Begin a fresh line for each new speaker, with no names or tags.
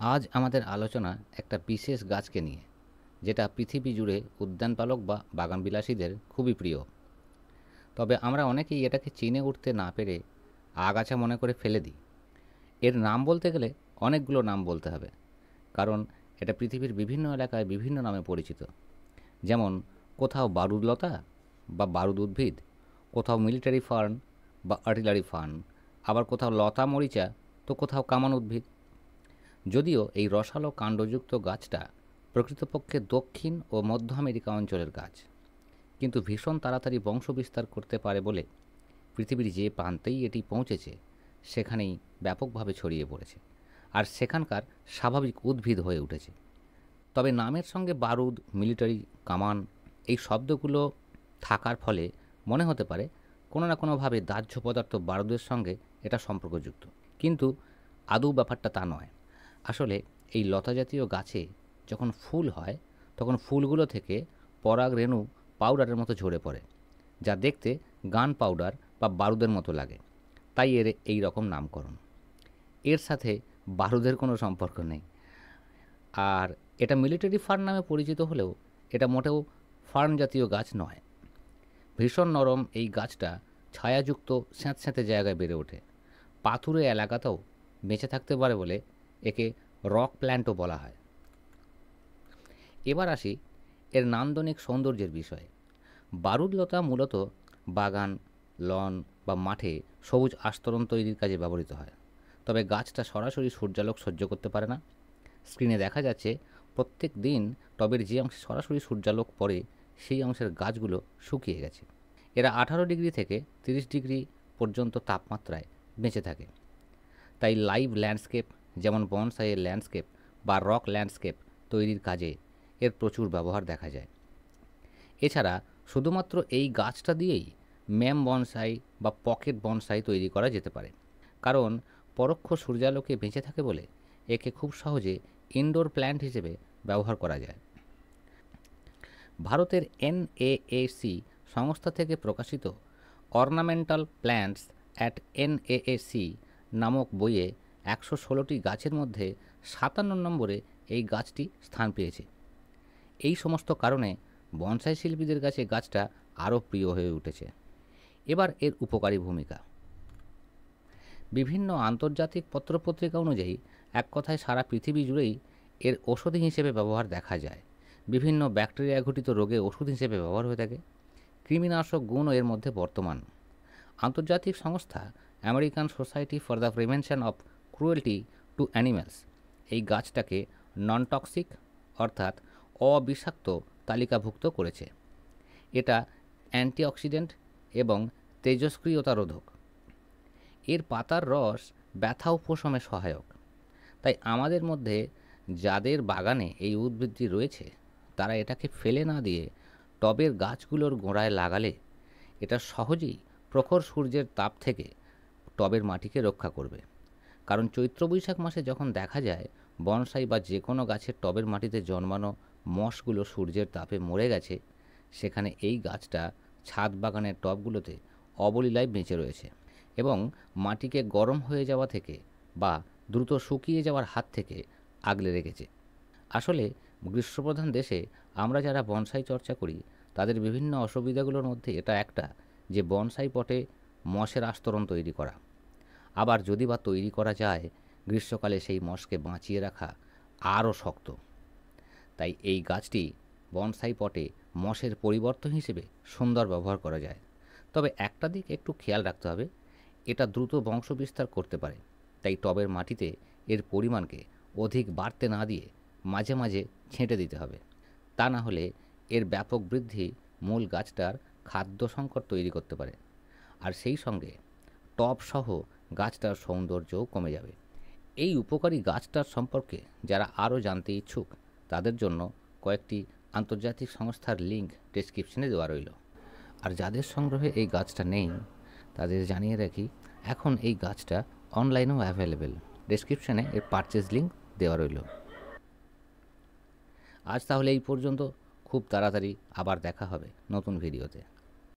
আজ আমাদের আলোচনা একটা বিশেষ গাছকে নিয়ে, যেটা পৃথিবী জুড়ে উদ্যানপালক বা বাগানবিলাসীদের খুবই প্রিয়। তবে আমরা অনেকেই এটাকে চিনে উঠতে না পেরে আগাছা মনে করে ফেলে দিই। এর নাম বলতে গেলে অনেকগুলো নাম বলতে হবে, কারণ এটা পৃথিবীর বিভিন্ন এলাকায় বিভিন্ন নামে পরিচিত। যেমন কোথাও বারুদলতা বা বারুদ উদ্ভিদ, কোথাও মিলিটারি ফার্ন বা আর্টিলারি ফার্ন, আবার কোথাও লতা মরিচা, তো কোথাও কামান উদ্ভিদ। যদিও এই রসালো কাণ্ডযুক্ত গাছটা প্রকৃতপক্ষে দক্ষিণ ও মধ্য আমেরিকা অঞ্চলের গাছ, কিন্তু ভীষণ তাড়াতাড়ি বংশবিস্তার করতে পারে বলে পৃথিবীর যে প্রান্তেই এটি পৌঁছেছে সেখানেই ব্যাপকভাবে ছড়িয়ে পড়েছে, আর সেখানকার স্বাভাবিক উদ্ভিদ হয়ে উঠেছে। তবে নামের সঙ্গে বারুদ, মিলিটারি, কামান এই শব্দগুলো থাকার ফলে মনে হতে পারে কোনো না কোনোভাবে দাহ্য পদার্থ বারুদের সঙ্গে এটা সম্পর্কযুক্ত, কিন্তু আদৌ ব্যাপারটা তা নয়। আসলে এই লতাজাতীয় গাছে যখন ফুল হয় তখন ফুলগুলো থেকে পরাগ রেণু পাউডারের মতো ঝরে পড়ে, যা দেখতে গান পাউডার বা বারুদের মতো লাগে, তাই এর এই রকম নামকরণ। এর সাথে বারুদের কোনো সম্পর্ক নেই। আর এটা মিলিটারি ফার্ন নামে পরিচিত হলেও এটা মোটেও ফার্ন জাতীয় গাছ নয়। ভীষণ নরম এই গাছটা ছায়াযুক্ত স্যাঁতস্যাঁতে জায়গায় বেড়ে ওঠে। পাথুরে এলাকাতেও বেঁচে থাকতে পারে বলে একে রক প্ল্যান্টও বলা হয়। এবার আসি এর নান্দনিক সৌন্দর্যের বিষয়ে। বারুদলতা মূলত বাগান, লন বা মাঠে সবুজ আস্তরণ তৈরির কাজে ব্যবহৃত হয়। তবে গাছটা সরাসরি সূর্যালোক সহ্য করতে পারে না। স্ক্রিনে দেখা যাচ্ছে প্রত্যেক দিন টবের যে অংশে সরাসরি সূর্যালোক পড়ে সেই অংশের গাছগুলো শুকিয়ে গেছে। এরা 18 ডিগ্রি থেকে 30 ডিগ্রি পর্যন্ত তাপমাত্রায় বেঁচে থাকে। তাই লাইভ ল্যান্ডস্কেপ, যেমন বনসাইয়ের ল্যান্ডস্কেপ বা রক ল্যান্ডস্কেপ তৈরির কাজে এর প্রচুর ব্যবহার দেখা যায়। এছাড়া শুধুমাত্র এই গাছটা দিয়েই ম্যাম বনসাই বা পকেট বনসাই তৈরি করা যেতে পারে, কারণ পরোক্ষ সূর্যালোকে বেঁচে থাকে বলে একে খুব সহজে ইনডোর প্ল্যান্ট হিসেবে ব্যবহার করা যায়। ভারতের NAAC সংস্থা থেকে প্রকাশিত অর্নামেন্টাল প্ল্যান্টস অ্যাট NAAC নামক বইয়ে 116টি গাছের মধ্যে 57 নম্বরে এই গাছটি স্থান পেয়েছে। এই সমস্ত কারণে বনসাই শিল্পীদের কাছে গাছটা আরও প্রিয় হয়ে উঠেছে। এবার এর উপকারী ভূমিকা। বিভিন্ন আন্তর্জাতিক পত্রপত্রিকা অনুযায়ী এক কথায় সারা পৃথিবী জুড়েই এর ওষুধ হিসেবে ব্যবহার দেখা যায়। বিভিন্ন ব্যাকটেরিয়া ঘটিত রোগে ওষুধ হিসেবে ব্যবহার হয়ে থাকে। কৃমিনাশক গুণও এর মধ্যে বর্তমান। আন্তর্জাতিক সংস্থা American Society for the Prevention of Cruelty to Animals এই গাছটাকে নন টক্সিক অর্থাৎ অবিষাক্ত তালিকাভুক্ত করেছে। এটা অ্যান্টিঅক্সিডেন্ট এবং তেজস্ক্রিয়তা রোধক। এর পাতার রস ব্যথা উপশমে সহায়ক। তাই আমাদের মধ্যে যাদের বাগানে এই উদ্ভিদটি রয়েছে তারা এটাকে ফেলে না দিয়ে টবের গাছগুলোর গোড়ায় লাগালে এটা সহজেই প্রখর সূর্যের তাপ থেকে টবের মাটিকে রক্ষা করবে। কারণ চৈত্র বৈশাখ মাসে যখন দেখা যায় বনসাই বা যে কোনো গাছের টবের মাটিতে জন্মানো মশগুলো সূর্যের তাপে মরে গেছে, সেখানে এই গাছটা ছাদ বাগানের টবগুলোতে অবলীলায় বেঁচে রয়েছে এবং মাটিকে গরম হয়ে যাওয়া থেকে বা দ্রুত শুকিয়ে যাওয়ার হাত থেকে আগলে রেখেছে। আসলে গ্রীষ্মপ্রধান দেশে আমরা যারা বনসাই চর্চা করি তাদের বিভিন্ন অসুবিধাগুলোর মধ্যে এটা একটা, যে বনসাই পটে মশের আস্তরণ তৈরি করা। আবার যদি বা তৈরি করা যায়, গ্রীষ্মকালে সেই মশকে বাঁচিয়ে রাখা আরও শক্ত। তাই এই গাছটি বনসাই পটে মশের পরিবর্তন হিসেবে সুন্দর ব্যবহার করা যায়। তবে একটা দিক একটু খেয়াল রাখতে হবে, এটা দ্রুত বংশবিস্তার করতে পারে। তাই টবের মাটিতে এর পরিমাণকে অধিক বাড়তে না দিয়ে মাঝে মাঝে ছেঁটে দিতে হবে। তা না হলে এর ব্যাপক বৃদ্ধি মূল গাছটার খাদ্য সংকট তৈরি করতে পারে, আর সেই সঙ্গে টবসহ গাছটার সৌন্দর্যও কমে যাবে। এই উপকারী গাছটার সম্পর্কে যারা আরও জানতে ইচ্ছুক তাদের জন্য কয়েকটি আন্তর্জাতিক সংস্থার লিঙ্ক ডেসক্রিপশনে দেওয়া রইল। আর যাদের সংগ্রহে এই গাছটা নেই তাদের জানিয়ে রাখি, এখন এই গাছটা অনলাইনেও অ্যাভেলেবেল। ডেসক্রিপশনে এর পারচেজ লিঙ্ক দেওয়া রইল। আজ তাহলে এই পর্যন্ত। খুব তাড়াতাড়ি আবার দেখা হবে নতুন ভিডিওতে।